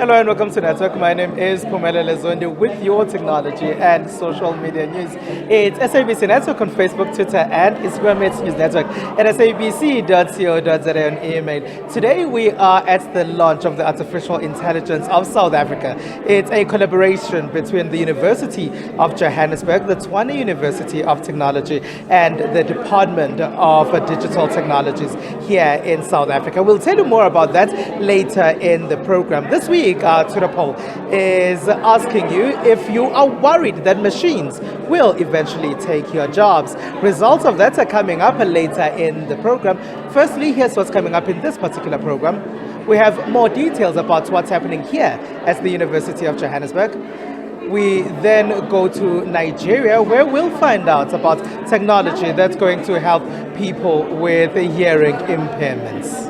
Hello and welcome to Network. My name is Pumela Lezondi with your technology and social media news. It's SABC Network on Facebook, Twitter, and Instagram. It's News Network at sabc.co.za on email. Today we are at the launch of the Artificial Intelligence of South Africa. It's a collaboration between the University of Johannesburg, the Tshwane University of Technology, and the Department of Digital Technologies here in South Africa. We'll tell you more about that later in the program. This week, Twitter poll is asking you if you are worried that machines will eventually take your jobs. Results of that are coming up later in the program. Firstly, here's what's coming up in this particular program. We have more details about what's happening here at the University of Johannesburg. We then go to Nigeria, where we'll find out about technology that's going to help people with hearing impairments.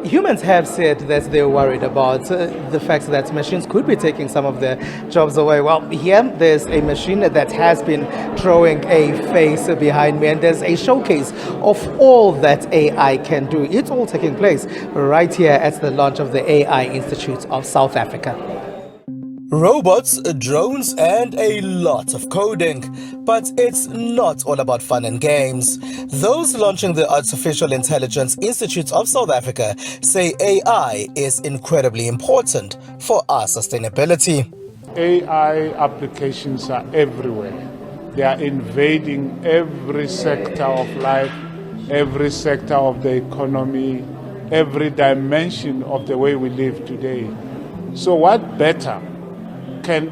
Humans have said that they're worried about the fact that machines could be taking some of their jobs away. Well, here there's a machine that has been drawing a face behind me, and there's a showcase of all that AI can do. It's all taking place right here at the launch of the AI Institute of South Africa. Robots, drones, and a lot of coding. But it's not all about fun and games. Those launching the Artificial Intelligence Institute of South Africa say AI is incredibly important for our sustainability. AI applications are everywhere. They are invading every sector of life, every sector of the economy, every dimension of the way we live today. So what better?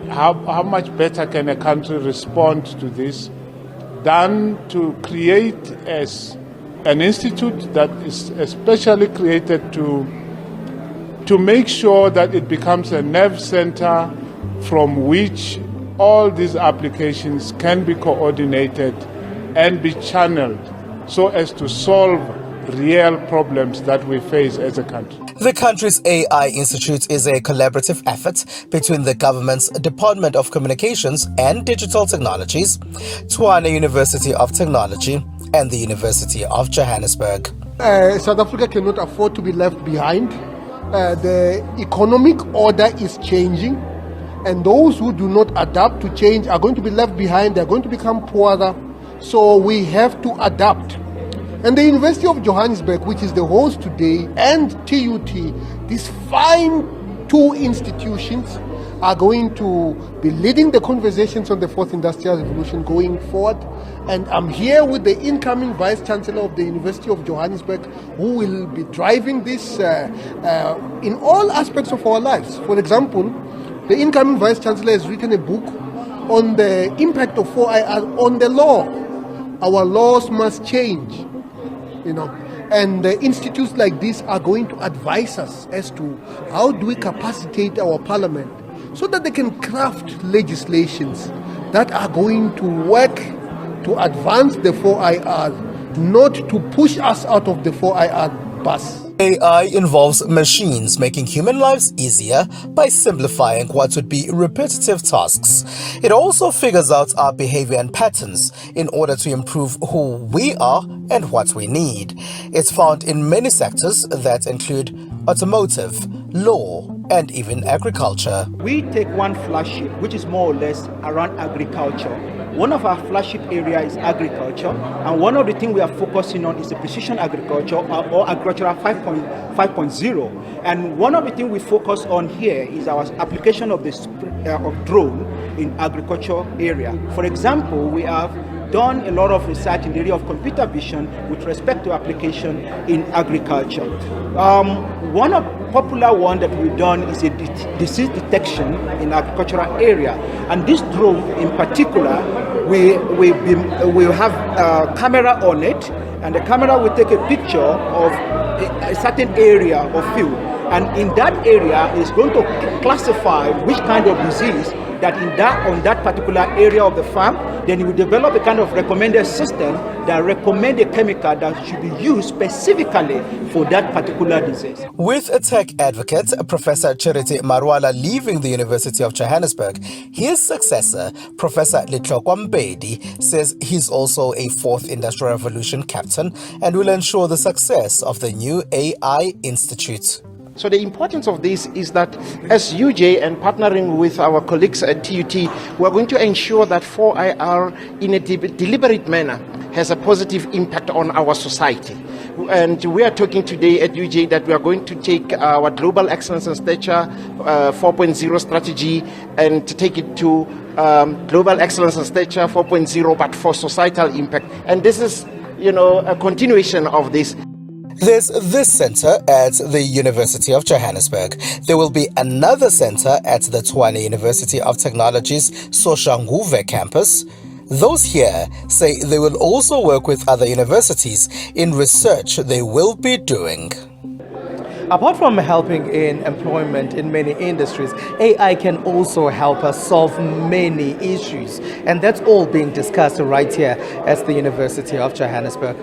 How much better can a country respond to this than to create an institute that is especially created to make sure that it becomes a nerve center from which all these applications can be coordinated and be channeled so as to solve real problems that we face as a country. The country's AI Institute is a collaborative effort between the government's Department of Communications and Digital Technologies, Tshwane University of Technology, and the University of Johannesburg. South Africa cannot afford to be left behind. The economic order is changing, and those who do not adapt to change are going to be left behind. They're going to become poorer. So we have to adapt. And the University of Johannesburg, which is the host today, and TUT, these fine two institutions are going to be leading the conversations on the fourth industrial revolution going forward. And I'm here with the incoming Vice Chancellor of the University of Johannesburg, who will be driving this in all aspects of our lives. For example, the incoming Vice Chancellor has written a book on the impact of 4IR on the law. Our laws must change. And institutes like this are going to advise us as to how do we capacitate our parliament so that they can craft legislations that are going to work to advance the 4IR, not to push us out of the 4IR bus. AI involves machines making human lives easier by simplifying what would be repetitive tasks. It also figures out our behavior and patterns in order to improve who we are and what we need. It's found in many sectors that include automotive, law, and even agriculture. We take one flagship, which is more or less around agriculture. One of our flagship areas is agriculture, and one of the things we are focusing on is the precision agriculture or agricultural 5.0. And one of the things we focus on here is our application of of drone in agriculture area. For example, we have done a lot of research in the area of computer vision with respect to application in agriculture. One of popular one that we've done is a disease detection in agricultural area, and this drone in particular, we have a camera on it, and the camera will take a picture of a certain area of field, and in that area is going to classify which kind of disease that on that particular area of the farm. Then you will develop a kind of recommended system that recommend a chemical that should be used specifically for that particular disease. With a tech advocate, Professor Charity Marwala, leaving the University of Johannesburg, his successor, Professor Letlokwa Mbedi, says he's also a fourth industrial revolution captain and will ensure the success of the new AI Institute. So the importance of this is that as UJ and partnering with our colleagues at TUT, we are going to ensure that 4IR in a deliberate manner has a positive impact on our society. And we are talking today at UJ that we are going to take our Global Excellence and Stature 4.0 strategy and to take it to Global Excellence and Stature 4.0, but for societal impact. And this is, a continuation of this. There's this center at the University of Johannesburg. There will be another center at the Tshwane University of Technology's Soshanguve campus. Those here say they will also work with other universities in research they will be doing. Apart from helping in employment in many industries, AI can also help us solve many issues. And that's all being discussed right here at the University of Johannesburg.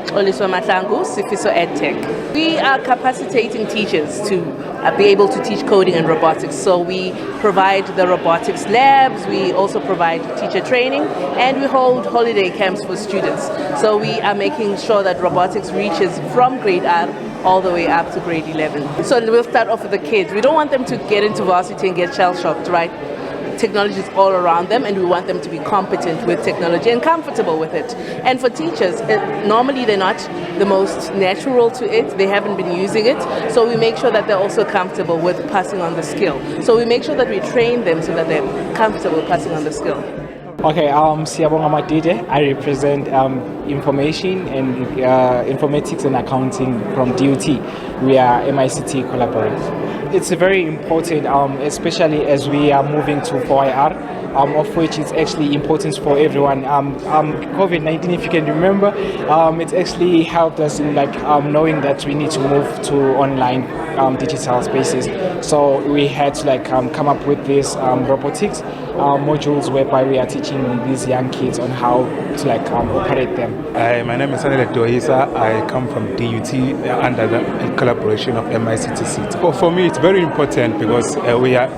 Oliswa Matlangu, Sifiso EdTech. We are capacitating teachers to be able to teach coding and robotics. So we provide the robotics labs, we also provide teacher training, and we hold holiday camps for students. So we are making sure that robotics reaches from grade R all the way up to grade 11. So we'll start off with the kids. We don't want them to get into varsity and get shell-shocked, right? Technology is all around them, and we want them to be competent with technology and comfortable with it. And for teachers, normally they're not the most natural to it. They haven't been using it. So we make sure that they're also comfortable with passing on the skill. So we make sure that we train them so that they're comfortable passing on the skill. Okay, Siyabonga Madide. I represent information and informatics and accounting from DUT. We are MICT collaborative. It's very important, especially as we are moving to 4IR. Of which is actually important for everyone. COVID-19, if you can remember, it's actually helped us in knowing that we need to move to online digital spaces. So we had to come up with these robotics modules whereby we are teaching these young kids on how to operate them. My name is Sanele Doisa. I come from DUT under the collaboration of MICT. For me, it's very important because we are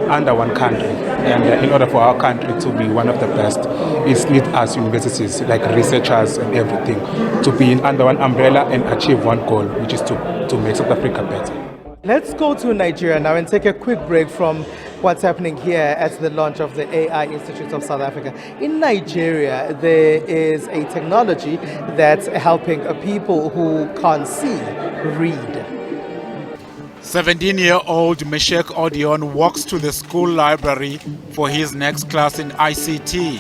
under one country, and in order for our country to be one of the best, it needs us universities, like researchers and everything, to be under one umbrella and achieve one goal, which is to make South Africa better. Let's go to Nigeria now and take a quick break from what's happening here at the launch of the AI Institute of South Africa. In Nigeria, there is a technology that's helping people who can't see read. 17-year-old Meshek Odion walks to the school library for his next class in ICT.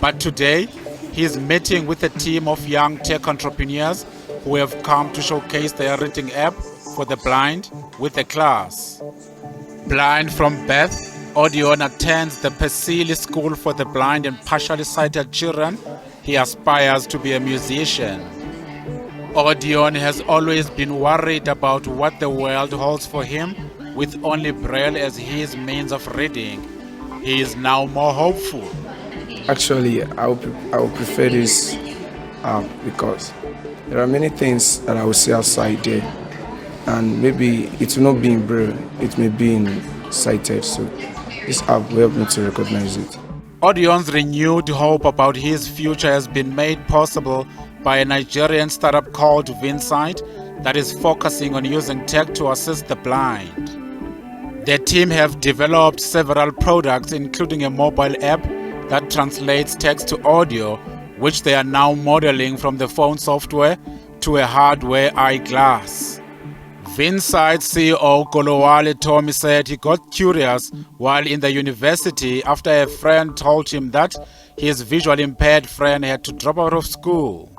But today, he's meeting with a team of young tech entrepreneurs who have come to showcase their reading app for the blind with the class. Blind from birth, Odion attends the Pesili School for the Blind and Partially Sighted Children. He aspires to be a musician. Odion has always been worried about what the world holds for him, with only Braille as his means of reading. He is now more hopeful. Actually, I would prefer this app because there are many things that I will see outside there, and maybe it will not be in Braille, it may be in sighted, so this app will help me to recognize it. Odion's renewed hope about his future has been made possible by a Nigerian startup called Vinsight that is focusing on using tech to assist the blind. Their team have developed several products, including a mobile app that translates text to audio, which they are now modeling from the phone software to a hardware eyeglass. Vinsight CEO Golowale Tommy said he got curious while in the university after a friend told him that his visually impaired friend had to drop out of school.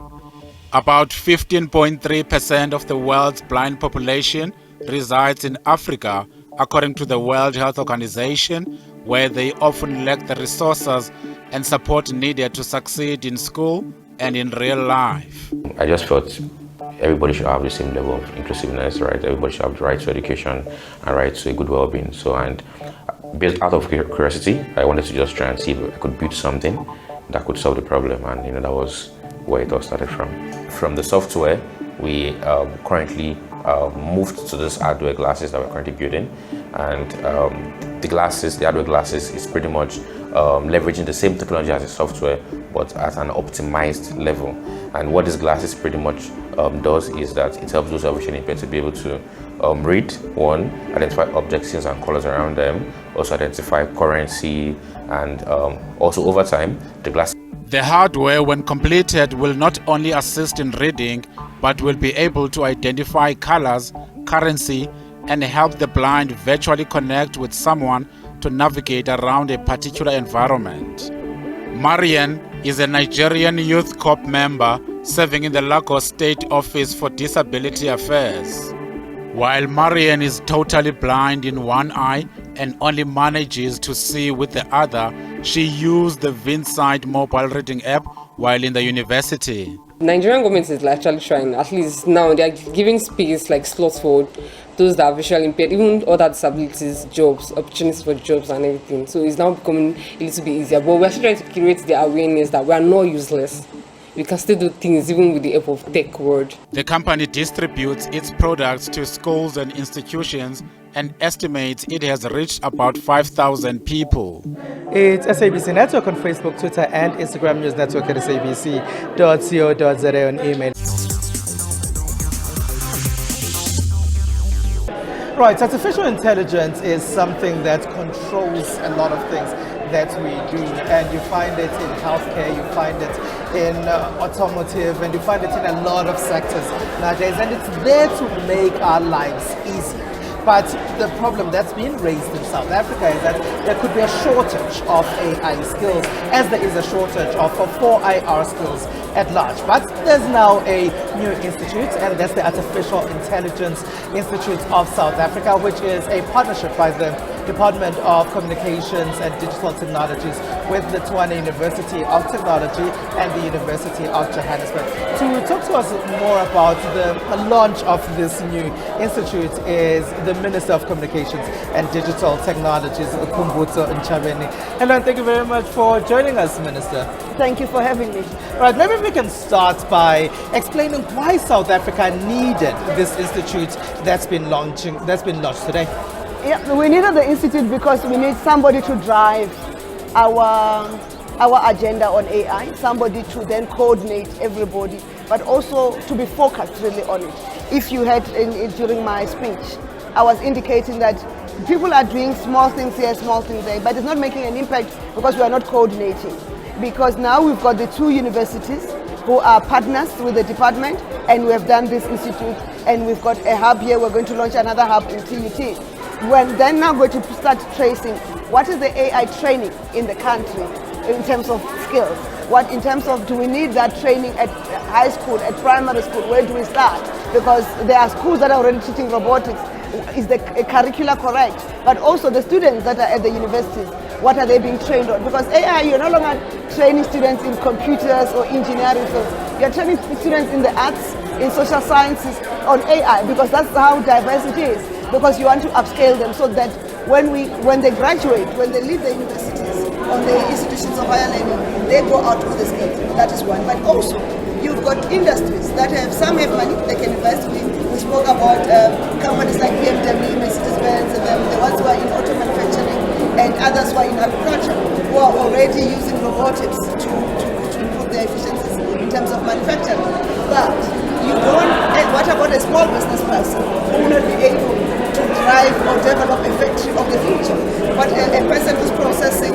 About 15.3% of the world's blind population resides in Africa, according to the World Health Organization, where they often lack the resources and support needed to succeed in school and in real life. I just felt everybody should have the same level of inclusiveness, right? Everybody should have the right to education and right to a good well-being. So, and based out of curiosity, I wanted to just try and see if I could build something that could solve the problem, and that was where it all started from. From the software, we currently moved to these hardware glasses that we're currently building, and the hardware glasses is pretty much leveraging the same technology as the software, but at an optimized level. And what this glasses pretty much does is that it helps those who are visually impaired to be able to read, one, identify objects, scenes, and colors around them, also identify currency, and also over time, the glass. The hardware, when completed, will not only assist in reading, but will be able to identify colors, currency, and help the blind virtually connect with someone to navigate around a particular environment. Marian is a Nigerian Youth Corps member serving in the Lagos State Office for Disability Affairs. While Marian is totally blind in one eye and only manages to see with the other, she used the VinSight mobile reading app while in the university. Nigerian government is actually trying, at least now they are giving space like slots for those that are visually impaired, even other disabilities, jobs, opportunities for jobs and everything. So it's now becoming a little bit easier. But we're still trying to create the awareness that we are not useless. We can still do things even with the help of tech world. The company distributes its products to schools and institutions and estimates it has reached about 5,000 people. It's SABC Network on Facebook, Twitter, and Instagram. News Network at sabc.co.za on email. Right, artificial intelligence is something that controls a lot of things that we do, and you find it in healthcare, you find it in automotive, and you find it in a lot of sectors nowadays, and it's there to make our lives easier. But the problem that's being raised in South Africa is that there could be a shortage of AI skills, as there is a shortage of 4IR skills at large. But there's now a new institute, and that's the Artificial Intelligence Institute of South Africa, which is a partnership by the Department of Communications and Digital Technologies with the Tshwane University of Technology and the University of Johannesburg. To talk to us more about the launch of this new institute is the Minister of Communications and Digital Technologies, Kumbutso Nchabeni. Hello, and thank you very much for joining us, Minister. Thank you for having me. Right, maybe we can start by explaining why South Africa needed this institute that's been launched today. Yeah, we needed the institute because we need somebody to drive our agenda on AI, somebody to then coordinate everybody, but also to be focused really on it. If you had during my speech, I was indicating that people are doing small things here, small things there, but it's not making an impact because we are not coordinating. Because now we've got the two universities who are partners with the department, and we have done this institute, and we've got a hub here. We're going to launch another hub in TUT. We're then now going to start tracing what is the AI training in the country in terms of skills. What in terms of, do we need that training at high school, at primary school? Where do we start? Because there are schools that are already teaching robotics. Is the curricula correct? But also the students that are at the universities, what are they being trained on? Because AI, you're no longer training students in computers or engineering fields. You're training students in the arts, in social sciences, on AI, because that's how diverse it is. Because you want to upscale them so that when they graduate, when they leave the universities or the institutions of higher learning, they go out with the skills. That is one. But also, you've got industries that some have money they can invest in. We spoke about companies like BMW, Mercedes-Benz, the ones who are in auto manufacturing, and others who are in agriculture, who are already using robotics to improve their efficiencies in terms of manufacturing. But you don't, what about a small business person who will not be able to drive or develop a factory of the future? But a person who's processing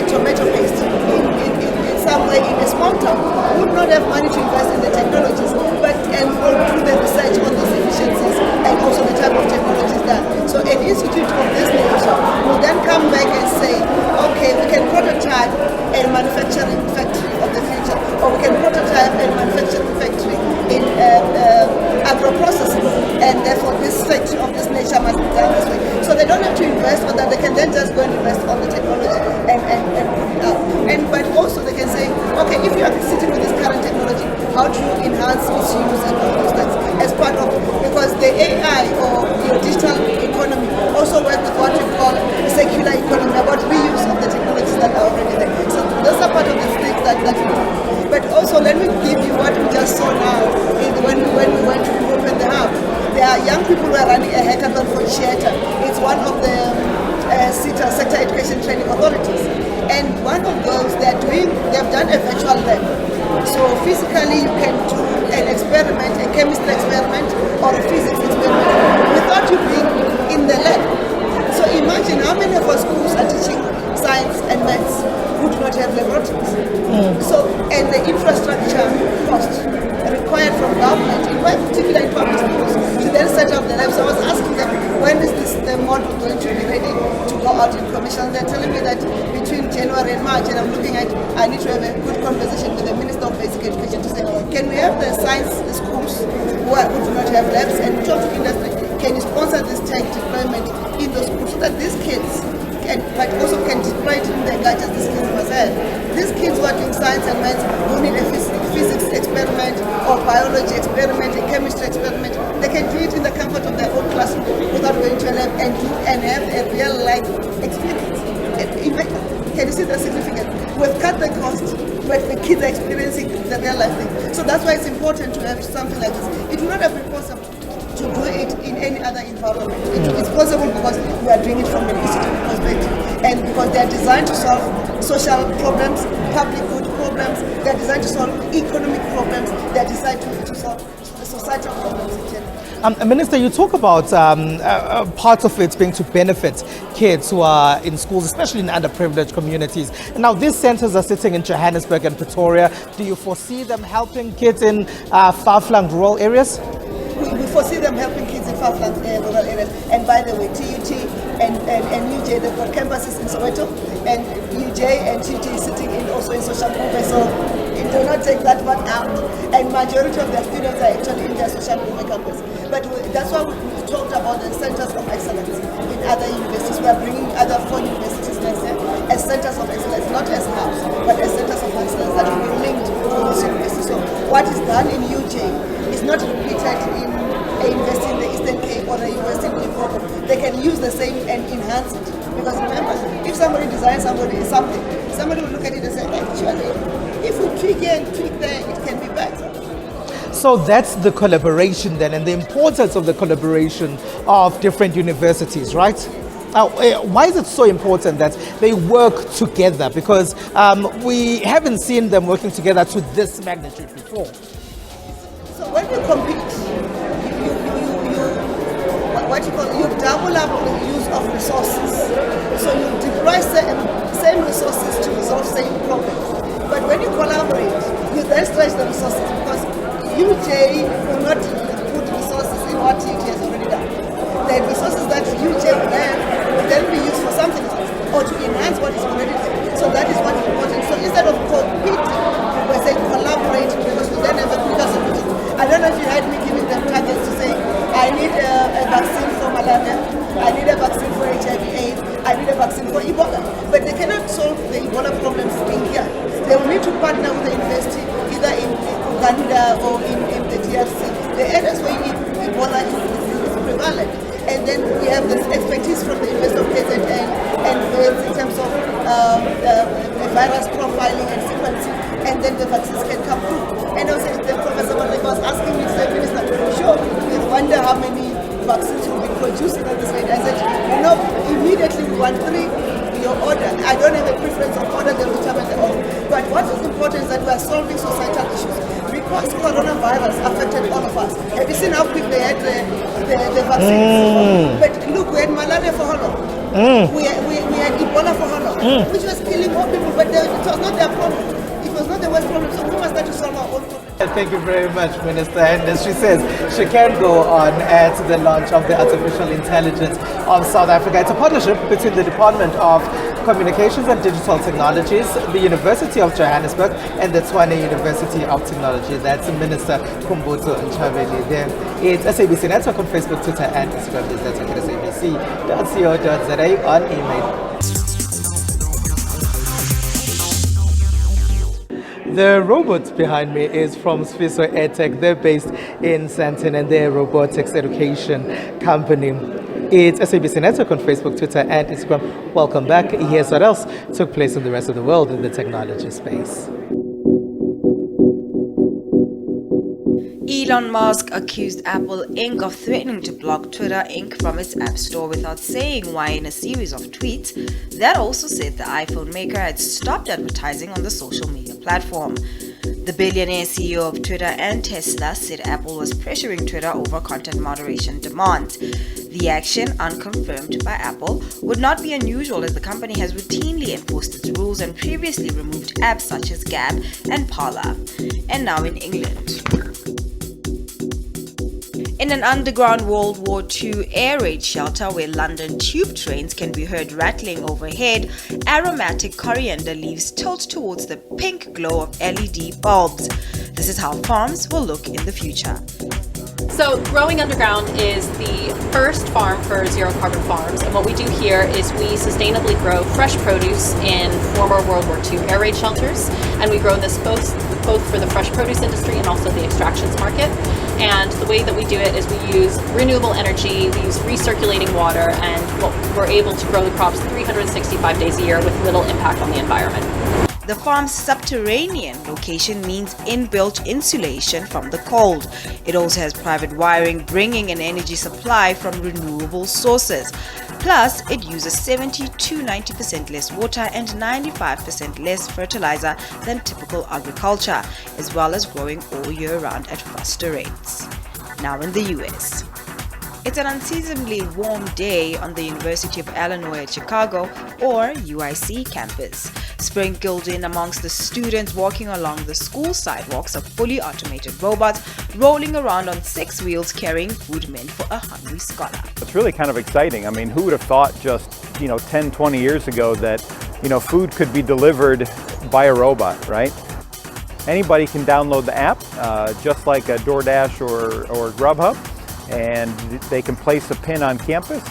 tomato paste in some way in a small town would not have money to invest in the technologies, but will do the research on those efficiencies and also the type of technologies done. So an institute of this nature will then come back and say, okay, we can prototype a manufacturing factory of the future, or we can prototype a manufacturing factory in agro-processing, and therefore this factory of this nature must be done this way. So they don't have to invest on that, they can then just go and invest on the technology and put it out. But also they can say, okay, if you are sitting with this current technology, how do you enhance its use and all those things as part of, because the AI or your digital economy also works with what you call circular economy, about reuse of the technologies that are already there. So those are part of the things that we do. But also let me give you what we just saw now when we went to open the hub. There are young people who are running a hackathon for theater. It's one of the sector education training authorities. And one of those, they've done a virtual lab. So physically you can do an experiment, a chemistry experiment or a physics experiment without you being in the lab. So imagine how many of our schools are teaching science and maths who do not have laboratories. So, and the infrastructure cost required from government, in particular in public schools, to then set up the labs. So I was asking them, when is the model going to be ready to go out in commission? They're telling me that between January and March, and I'm looking at, I need to have a good conversation with the Minister of Basic Education to say, can we have the science schools who do not have labs, and talk to industry, can you sponsor this tech deployment in those schools so that these kids but also can deploy it in the gadgets these kids must have. These kids who are doing science and maths, who need a physics experiment or biology experiment, a chemistry experiment, they can do it in the comfort of their own classroom without going to a lab and have a real life experience. Can you see the significance? We've cut the cost, but the kids are experiencing the real life thing. So that's why it's important to have something like this. It would not have been possible to do it in any other environment. It's possible because we are doing it from an institute perspective, and because they are designed to solve social problems, public good problems, they are designed to solve economic problems, they are designed to solve societal problems in general. Minister, you talk about part of it being to benefit kids who are in schools, especially in underprivileged communities. Now, these centers are sitting in Johannesburg and Pretoria. Do you foresee them helping kids in far-flung rural areas? We foresee them helping kids in far-flung rural areas. And by the way, TUT and UJ, they've got campuses in Soweto, and UJ and TUT is sitting also in social movement, so do not take that one out. And majority of their students are actually in their social movement campus. But that's why we talked about the centers of excellence in other universities. We are bringing other 4 universities next year as centers of excellence, not as hubs, but as centers of excellence that will be linked to this university. So what is done in UJ is not repeated in a university in the Eastern Cape or a university in Limpopo. They can use the same and enhance it. Because remember, if somebody designs somebody will look at it and say, actually, if we tweak here and tweak there, it can be better. So that's the collaboration then, and the importance of the collaboration of different universities, right? Now, why is it so important that they work together? Because we haven't seen them working together to this magnitude before. So when you compete, you double up the use of resources. So you deploy same resources to resolve same problems. But when you collaborate, you then stretch the resources, because UJ will not put resources in what UJ has already done. The resources that UJ will have will then be used for something else, or to enhance what is already there. So that is what is important. So instead of competing, we say collaborate, because we then have a quicker solution. I don't know if you heard me giving them targets to say, I need a vaccine for malaria, I need a vaccine for HIV/AIDS, I need a vaccine for Ebola. But they cannot solve the Ebola problems in here. They will need to partner with the university, either in Uganda or in the DRC. The areas where Ebola is prevalent. And then we have this expertise from the University of KZN and Wales in terms of virus profiling and sequencing, and then the vaccines can come through. And also the Professor was asking me, said, Minister, sure, we wonder how many vaccines will be produced at this rate. I said, immediately we want 3. Your order. I don't have a preference of order, they will determine the order. But what is important is that we are solving societal issues. Because coronavirus affected all of us. Have you seen how quick they had the vaccines? But look, we had malaria for how long? We had Ebola for how long? Which was killing more people, but it was not their problem. It was not the worst problem, so we must start to solve our own problem. Thank you very much, Minister. And as she says, she can go on at the launch of the Artificial Intelligence of South Africa. It's a partnership between the Department of Communications and Digital Technologies, the University of Johannesburg, and the Tshwane University of Technology. That's Minister Khumbudzo Ntshavheni there. It's SABC Network on Facebook, Twitter, and Instagram. This network at sabc.co.za on email. The robot behind me is from Sfiso EdTech. They're based in Sandton, and they're a robotics education company. It's SABC Network on Facebook, Twitter, and Instagram. Welcome back. Here's what else took place in the rest of the world in the technology space. Elon Musk accused Apple Inc. of threatening to block Twitter Inc. from its App Store without saying why in a series of tweets that also said the iPhone maker had stopped advertising on the social media platform. The billionaire CEO of Twitter and Tesla said Apple was pressuring Twitter over content moderation demands. The action, unconfirmed by Apple, would not be unusual as the company has routinely enforced its rules and previously removed apps such as Gab and Parler. And now in England. In an underground World War II air raid shelter where London tube trains can be heard rattling overhead, aromatic coriander leaves tilt towards the pink glow of LED bulbs. This is how farms will look in the future. So growing underground is the first farm for zero carbon farms, and what we do here is we sustainably grow fresh produce in former World War II air raid shelters, and we grow this both for the fresh produce industry and also the extractions market. And the way that we do it is we use renewable energy, we use recirculating water, and we're able to grow the crops 365 days a year with little impact on the environment. The farm's subterranean location means inbuilt insulation from the cold. It also has private wiring bringing an energy supply from renewable sources. Plus, it uses 70 to 90% less water and 95% less fertilizer than typical agriculture, as well as growing all year round at faster rates. Now in the US. It's an unseasonably warm day on the University of Illinois at Chicago, or UIC campus. Sprinkled in amongst the students walking along the school sidewalks are fully automated robots rolling around on 6 wheels carrying food meant for a hungry scholar. It's really kind of exciting. I mean, who would have thought just 10, 20 years ago that food could be delivered by a robot, right? Anybody can download the app, just like a DoorDash or Grubhub, and they can place a pin on campus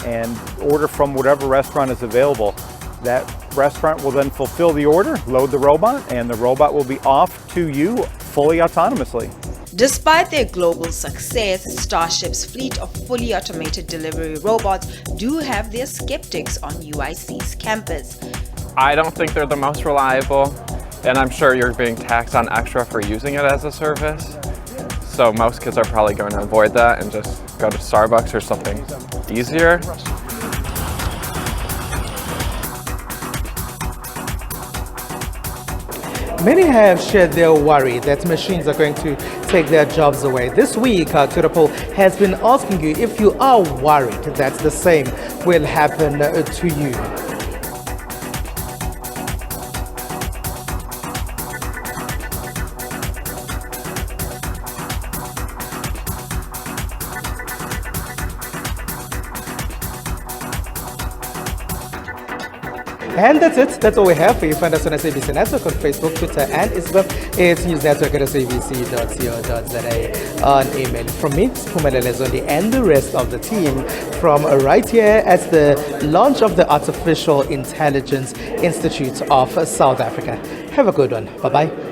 and order from whatever restaurant is available. That restaurant will then fulfill the order, load the robot, and the robot will be off to you fully autonomously. Despite their global success, Starship's fleet of fully automated delivery robots do have their skeptics on UIC's campus. I don't think they're the most reliable, and I'm sure you're being taxed on extra for using it as a service. So most kids are probably going to avoid that and just go to Starbucks or something easier. Many have shared their worry that machines are going to take their jobs away. This week, our Twitter poll has been asking you if you are worried that the same will happen to you. And that's it. That's all we have for you. Find us on SABC Network on Facebook, Twitter, and Instagram. It's newsnetwork at sabc.co.za. On email from me, Pumela Lezondi, and the rest of the team from right here at the launch of the Artificial Intelligence Institute of South Africa. Have a good one. Bye-bye.